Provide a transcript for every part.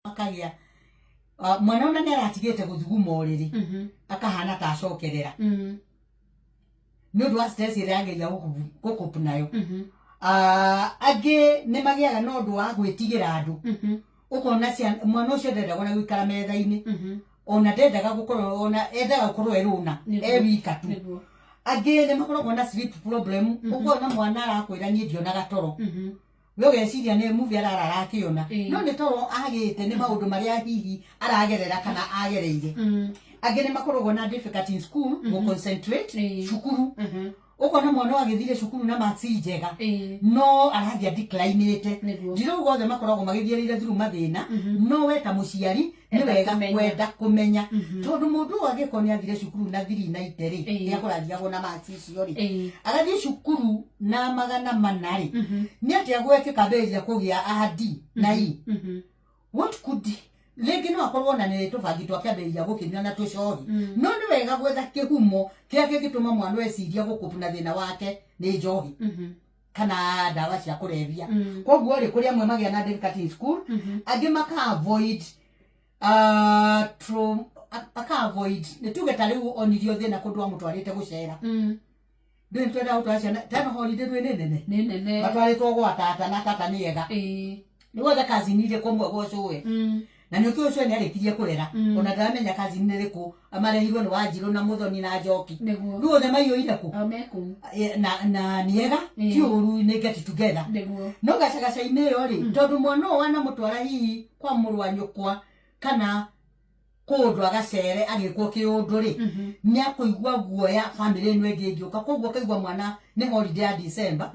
akagia mwana ona neratigete guthuguma oriri akahana ta acokerera nundu wa stress ira ageria gukupu nayo age ne magiaga no ndu wa gwitigira andu ukona cia mwana ucio ndenda gona gwikara metha-ini ona ndendaga gukorwo ona endaga gukorwo eruna wika tu age ne makoragwo na sleep problem ukona mwana arakwira nie ndionaga toro we ugeciria ne movie arakiona no ni toro agite ne maundu maria hihi aragerera kana agereire age ne makoragwo na difficult in school go concentrate shukuru ukona mwana agithire shukuru na marks njega no arathia declineite ndiro gothe makoragwo magithirire through mathina no we ta muciari ni wega kwenda kumenya tondu mundu agikoni athire shukuru na 3 na 3 ya kurathiago na marks icio ri agathie shukuru na magana manari ni atia gwekika beja kugia adi na i what could legi no akorwo na ne tubangi twakiambia gukinya na tucohi no ni wega gwetha kihumo kiake gituma mwana weciria gukupu na thina wake ni njohi kana dawa cia kurevia koguo ri kuria mwe magia na difficult in school agi maka avoid avoid ni tugeta riu onirio thina kundwa mutwarite gucera ndwe twenda utwacia tano holiday ndwe nene matwaritwo gwa tata na tata ni yega ni wothe kazi nire komwe gwocowe na nä å kä å cio nä arä kurera ona ndamenya kazi nä rä kå amarehirwo nä wanjirå na må thoni na njoki rä othe maiyå ire kå na nä ega ti å ru nä get together no gacagaca-inä ä yo rä tondå mwana å wana må twara hihi kwa må rå wa nyå kwa kana kũndũ agacere agĩkwo kĩũndũ rĩ nĩ akũigua guoya family ĩno ĩngĩ ngĩũka koguo kaigua mwana nĩ holiday ya December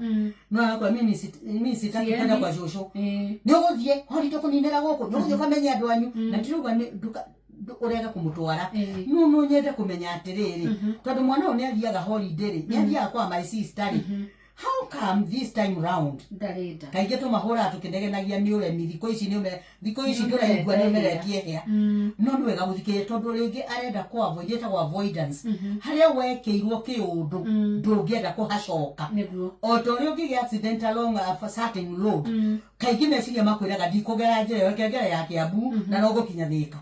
no akwa mimi sitaki kwa shosho nĩ ũgũthiĩ holiday kũninĩra gũkũ nĩ ũgũthiĩ ũkamenya andũ anyu na ndirauga nĩ urega kumutwara no nyende kumenya atiriri tondu mwana ũyũ nĩ athiaga holiday rĩ nĩ athiaga kwa my sister rĩ how come this time round ndarenda kaige to mahora tukinegenagia ni uremi thiko ici nduraigua ni meretie hea no ni wega guthikire tondu ringi arenda kwa avoid ta kwa avoidance haria wekeirwo kiundu ndungienda kuhacoka o to ri ungi accident along a certain road kaige meciria makwiraga ndikugera njira yo kengera ya Kiambu na no gukinya Thika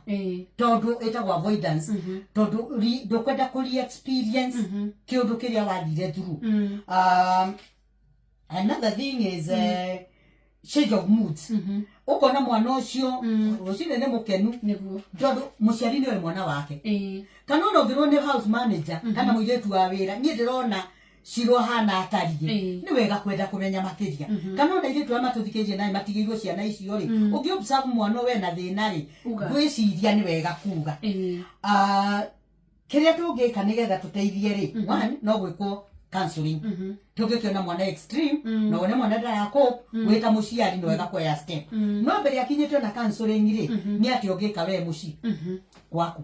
tondu etagwo avoidance tondu ndukwenda kuri experience kiundu kiria wathire through another thing is change of moods ukona mwana ucio ucine ne mukenu tondu muciari ni we mwana wake kana no ngirwo ni house manager kana muiretu wa wira ni ndirona ciro hana atariye ni wega kwenda kumenya makiria kana no iretu amatuthikirie nae matigirwo ciana icio ri ungi observe mwana we na thina ri gwiciria ni wega kuga kiria tungika nigetha tuteithie ri one no gwikwo counseling tugikiona mwana extreme no wone mwana ndara cope wita muciari no wega kwa step no mbere akinyite na counseling ri ni ati ungika we muci kwaku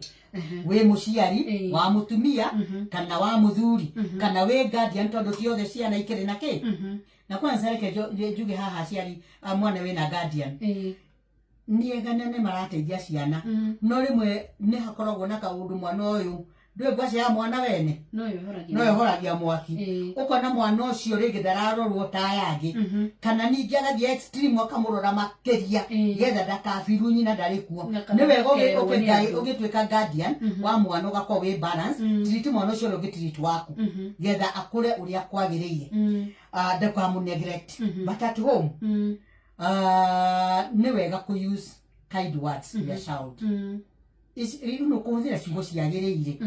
we muciari wa mutumia kana wa muthuri kana we guardian tondu ciothe ciana ikiri na ki na kwanza reke juge haha ciari mwana we na guardian ni eganene marateithia ciana no rimwe ni hakoragwo na kaundu mwana uyu ndwe ngwaci ya mwana wene no yohoragia mwaki ukona mwana ucio ringi ndararorwo ta yangi kana ningi agathie extreme akamurora makeria getha ndakabiru nyina ndari kuo ni wega ugitwika guardian wa mwana ugakorwo wi balance treat mwana ucio ugitreat waku getha akure uria kwagiriire ndakwa neglect but at home ni wega ku use kind words to your child ino kuthira ciugo ciagiriire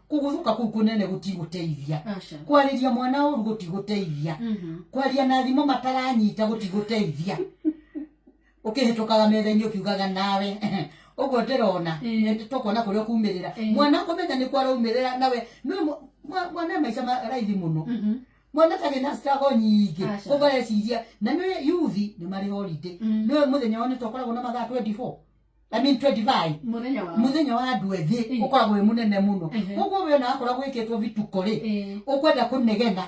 kuguthuka kuu kunene gutiguteithia kwariria mwana uru gutiguteithia kwaria na thimo mataranyita gutiguteithia ukihitukaga metha-ini ukiugaga nawe uguo ndirona tukona kuria kumirira mwana komenya ni kwara umirira nawe mwana maica raithi muno mwana tage na struggle nyingi kugareciria na ni yuthi ni mari holiday ni muthenya wone tokoragwo na mathaa 24 I mean 25 muthenya wa andu ethi ukoragwo wi munene muno koguo we na akora gwiketwo vituko ri ukwenda kunegena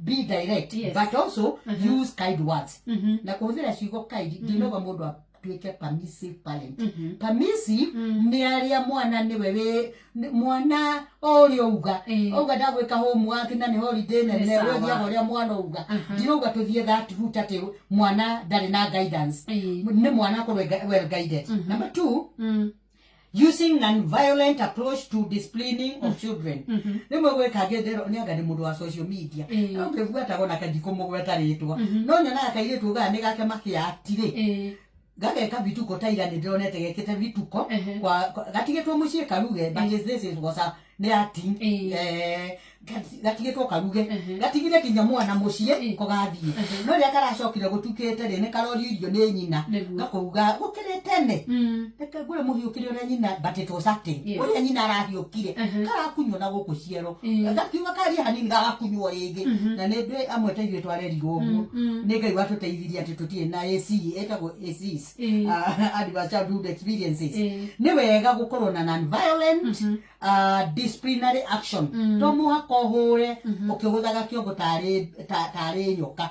be direct but also use kind words na kuthira ciugo kind ndinoga mundu atuike permissive parent. Permissive ni aria mwana ni wewe mwana ori uga ndagwika homework na ni holiday na ne wewe ya horia mwana uga ndiruga tuthie that route ati mwana ndari na guidance ni mwana ko well guided. Number 2, using non-violent approach to disciplining of children. Nimo gweka gedero ni anga ni mundu wa social media. Ngevuata gona kadiko mogweta ritwa. No nyona akairetu ga ni gake makiatire. Gageka vituko taira ni ndonete gekete vituko kwa gatigetwo mucie karuge but this was a acting gatigetwo karuge gatigire kinya mwana mucie ko gathie no ria karacokire gutukite ri ni karori irio ni nyina gakuga gukirite ne eka gure muhiukire uri nyina but it was acting uri nyina arahiukire karakunywa na guku ciero gakiuga kari hanini gagakunywa ringi na ni ndwe amwe taithwe twareri goguo ni ngai watuteithirie ati tutie na AC etagwo ACs adverse childhood experiences ni wega gukorwo na non-violent disciplinary action to muhako hure ukiguthaga kiongo tari nyoka